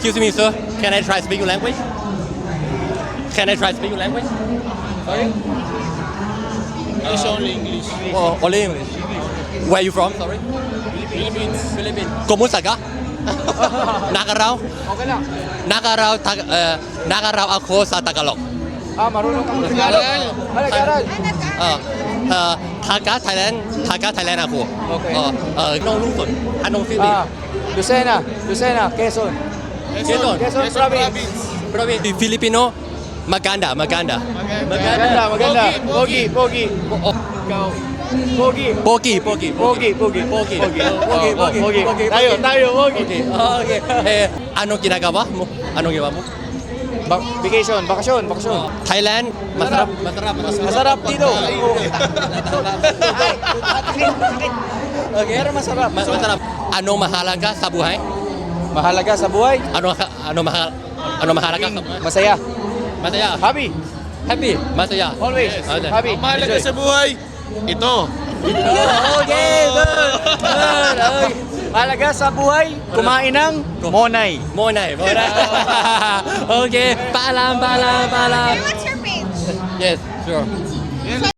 Excuse me, sir. Can I try speak your language? Can I try speak your language? Sorry. English only, English. Oh, only English. Where are you from? Sorry. Philippines. Philippines. Kumusta ka? Nakaraw? Okay lang. Nakaraw ako sa Tagalog. Marunong ka Tagalog. Nag-aral. Taga Thailand ako. Okay. Anong Luzon? Anong city? Lucena, Quezon. Quezon. Quezon Province. Province. Filipino, maganda. Maganda. Pogi. Pogi. Tayo, pogi. Okay. Anong ginagawa mo? Bakasyon. Thailand, masarap. Masarap dito. Okay. Pero masarap. Masarap. Anong mahalaga sa buhay? Mahalaga sa buhay, Ano mahalaga sa buhay? masaya. Masaya. Happy. Masaya. Always. Okay. Happy. Ang mahalaga sa buhay, ito. Okay, good. Mahalaga sa buhay, kumain ng monay. Monay. Okay, paalam. What's your page? Yes, sure.